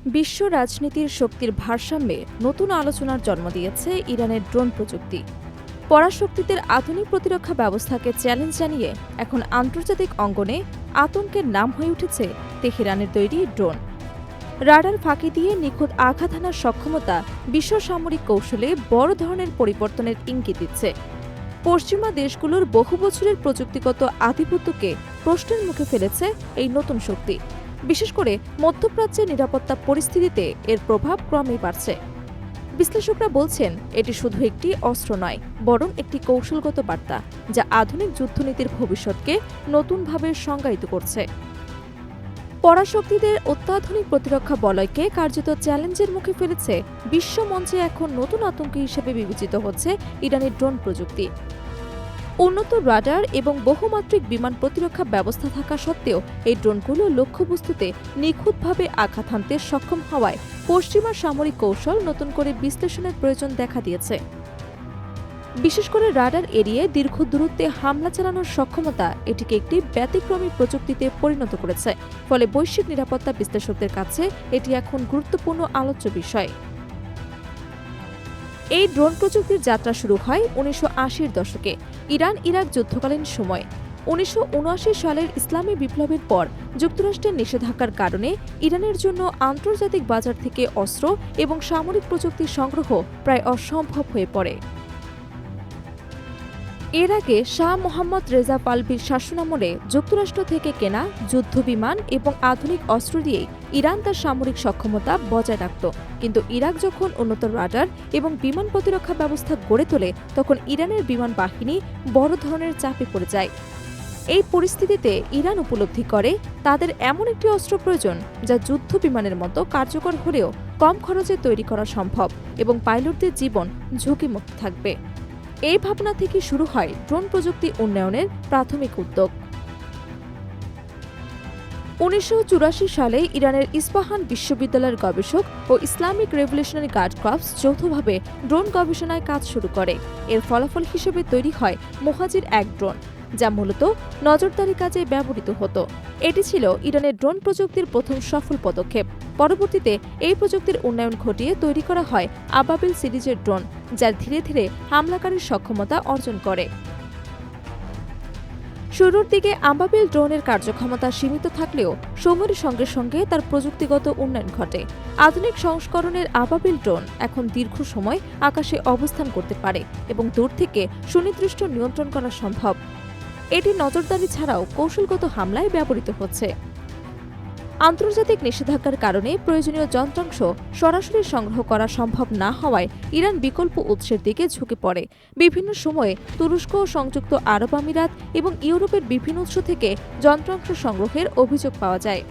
বিশ্ব রাজনীতির শক্তির ভারসাম্যে নতুন আলোচনার জন্ম দিয়েছে ইরানের ড্রোন প্রযুক্তি। পরাশক্তিদের আধুনিক প্রতিরক্ষা ব্যবস্থাকে চ্যালেঞ্জ জানিয়ে এখন আন্তর্জাতিক অঙ্গনে আতঙ্কের নাম হয়ে উঠেছে তেহরানের তৈরি ড্রোন। রাডার ফাঁকি দিয়ে নিখুঁত আঘাত হানার সক্ষমতা বিশ্ব সামরিক কৌশলে বড় ধরনের পরিবর্তনের ইঙ্গিত দিচ্ছে। পশ্চিমা দেশগুলোর বহু বছরের প্রযুক্তিগত আধিপত্যকে প্রশ্নের মুখে ফেলেছে এই নতুন শক্তি। বিশেষ করে মধ্যপ্রাচ্যের নিরাপত্তা পরিস্থিতিতে এর প্রভাব ক্রমেই বাড়ছে। বিশ্লেষকরা বলছেন এটি শুধু একটি অস্ত্র নয়, বরং একটি কৌশলগত বার্তা যা আধুনিক যুদ্ধনীতির ভবিষ্যৎকে নতুনভাবে সংজ্ঞায়িত করছে। পরাশক্তিদের অত্যাধুনিক প্রতিরক্ষা বলয়কে কার্যত চ্যালেঞ্জের মুখে ফেলেছে। বিশ্ব মঞ্চে এখন নতুন আতঙ্ক হিসেবে বিবেচিত হচ্ছে ইরানের ড্রোন প্রযুক্তি। উন্নত রাডার এবং বহুমাত্রিক বিমান প্রতিরক্ষা ব্যবস্থা থাকা সত্ত্বেও এই ড্রোনগুলো লক্ষ্যবস্তুতে নিখুঁতভাবে আঘাত হানতে সক্ষম হওয়ায় পশ্চিমা সামরিক কৌশল নতুন করে বিশ্লেষণের প্রয়োজন দেখা দিয়েছে। বিশেষ করে রাডার এড়িয়ে দীর্ঘ দূরত্বে হামলা চালানোর সক্ষমতা এটিকে একটি ব্যতিক্রমী প্রযুক্তিতে পরিণত করেছে। ফলে বৈশ্বিক নিরাপত্তা বিশ্লেষকদের কাছে এটি এখন গুরুত্বপূর্ণ আলোচ্য বিষয়। এই ড্রোন প্রযুক্তির যাত্রা শুরু হয় ১৯৮০-এর দশকে ইরান ইরাক যুদ্ধকালীন সময়। ১৯৭৯ সালের ইসলামী বিপ্লবের পর যুক্তরাষ্ট্রের নিষেধাজ্ঞার কারণে ইরানের জন্য আন্তর্জাতিক বাজার থেকে অস্ত্র এবং সামরিক প্রযুক্তি সংগ্রহ প্রায় অসম্ভব হয়ে পড়ে। এর আগে শাহ মোহাম্মদ রেজা পাহলভির শাসনামলে যুক্তরাষ্ট্র থেকে কেনা যুদ্ধবিমান এবং আধুনিক অস্ত্র দিয়েই ইরান তার সামরিক সক্ষমতা বজায় রাখত। কিন্তু ইরাক যখন উন্নত রাডার এবং বিমান প্রতিরক্ষা ব্যবস্থা গড়ে তোলে, তখন ইরানের বিমান বাহিনী বড় ধরনের চাপে পড়ে যায়। এই পরিস্থিতিতে ইরান উপলব্ধি করে তাদের এমন একটি অস্ত্র প্রয়োজন যা যুদ্ধ বিমানের মতো কার্যকর হলেও কম খরচে তৈরি করা সম্ভব এবং পাইলটদের জীবন ঝুঁকিমুক্ত থাকবে। এই ভাবনা থেকে শুরু হয় ড্রোন প্রযুক্তি উন্নয়নের প্রাথমিক উদ্যোগ। ১৯৮৪ সালে ইরানের ইস্পাহান বিশ্ববিদ্যালয়ের গবেষক ও ইসলামিক রেভলিউশনারি গার্ড কর্পস যৌথভাবে ড্রোন গবেষণায় কাজ শুরু করে। এর ফলাফল হিসেবে তৈরি হয় মোহাজির-১ ড্রোন, যা মূলত নজরদারি কাজে ব্যবহৃত হতো। এটি ছিল ইরানের ড্রোন প্রযুক্তির প্রথম সফল পদক্ষেপ। পরবর্তীতে এই প্রযুক্তির উন্নয়ন ঘটিয়ে তৈরি করা হয় আবাবিল সিরিজের ড্রোন, যা ধীরে ধীরে হামলাকারীর সক্ষমতা অর্জন করে। শুরুর দিকে আবাবিল ড্রোনের কার্যক্ষমতা সীমিত থাকলেও সময়ের সঙ্গে সঙ্গে তার প্রযুক্তিগত উন্নয়ন ঘটে। আধুনিক সংস্করণের আবাবিল ড্রোন এখন দীর্ঘ সময় আকাশে অবস্থান করতে পারে এবং দূর থেকে সুনির্দিষ্ট নিয়ন্ত্রণ করা সম্ভব। এটি নজরদারি ছাড়াও কৌশলগত হামলায় ব্যবহৃত হচ্ছে। আন্তর্জাতিক নিষেধাজ্ঞার কারণে প্রয়োজনীয় যন্ত্রাংশ সরাসরি সংগ্রহ করা সম্ভব না হওয়ায় ইরান বিকল্প উৎসের দিকে ঝুঁকে পড়ে। বিভিন্ন সময়ে তুরস্ক, সংযুক্ত আরব আমিরাত এবং ইউরোপের বিভিন্ন উৎস থেকে যন্ত্রাংশ সংগ্রহের অভিযোগ পাওয়া যায়।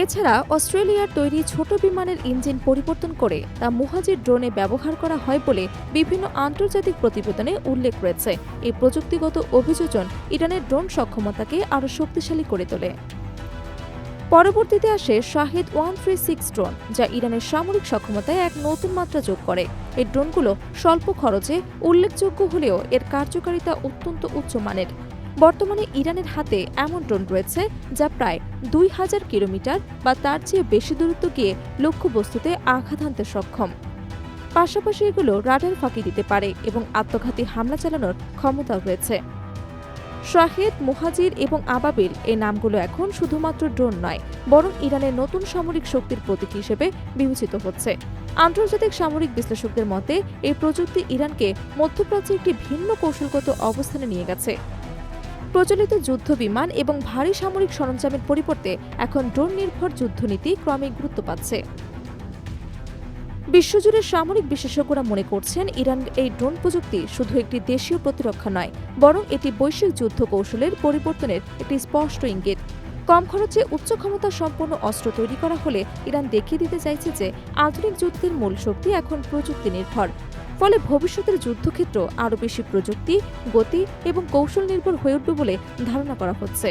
এছাড়া অস্ট্রেলিয়ার তৈরি ছোট বিমানের ইঞ্জিন পরিবর্তন করে তা মোহাজির ড্রোনে ব্যবহার করা হয় বলে বিভিন্ন আন্তর্জাতিক প্রতিবেদনে উল্লেখ রয়েছে। এই প্রযুক্তিগত অভিযোজন ইরানের ড্রোন সক্ষমতাকে আরও শক্তিশালী করে তোলে। পরবর্তীতে আসে শাহেদ 136 ড্রোন, যা ইরানের সামরিক সক্ষমতায় এক নতুন মাত্রা যোগ করে। এই ড্রোনগুলো স্বল্প খরচে উল্লেখযোগ্য হলেও এর কার্যকারিতা অত্যন্ত উচ্চমানের। বর্তমানে ইরানের হাতে এমন ড্রোন রয়েছে যা প্রায় ২০০০ কিলোমিটার বা তার চেয়ে বেশি দূরত্ব গিয়ে লক্ষ্যবস্তুতে আঘাত হানতে সক্ষম। পাশাপাশি এগুলো রাডার ফাঁকি দিতে পারে এবং আত্মঘাতী হামলা চালানোর ক্ষমতাও রয়েছে। শাহেদ, মোহাজির এবং আবাবিল এই নামগুলো এখন শুধুমাত্র ড্রোন নয়, বরং ইরানের নতুন সামরিক শক্তির প্রতীক হিসেবে বিবেচিত হচ্ছে। আন্তর্জাতিক সামরিক বিশ্লেষকদের মতে এই প্রযুক্তি ইরানকে মধ্যপ্রাচ্যে একটি ভিন্ন কৌশলগত অবস্থানে নিয়ে গেছে। প্রচলিত যুদ্ধ বিমান এবং ভারী সামরিক সরঞ্জামের পরিবর্তে এখন ড্রোন নির্ভর যুদ্ধনীতি ক্রমেই গুরুত্ব পাচ্ছে। বিশ্বজুড়ে সামরিক বিশেষজ্ঞরা মনে করছেন ইরান এই ড্রোন প্রযুক্তি শুধু একটি দেশীয় প্রতিরক্ষা নয়, বরং এটি বৈশ্বিক যুদ্ধ কৌশলের পরিবর্তনের একটি স্পষ্ট ইঙ্গিত। কম খরচে উচ্চ ক্ষমতা সম্পন্ন অস্ত্র তৈরি করা হলে ইরান দেখিয়ে দিতে চাইছে যে আধুনিক যুদ্ধের মূল শক্তি এখন প্রযুক্তি নির্ভর। ফলে ভবিষ্যতের যুদ্ধক্ষেত্র আরও বেশি প্রযুক্তি, গতি এবং কৌশল নির্ভর হয়ে উঠবে বলে ধারণা করা হচ্ছে।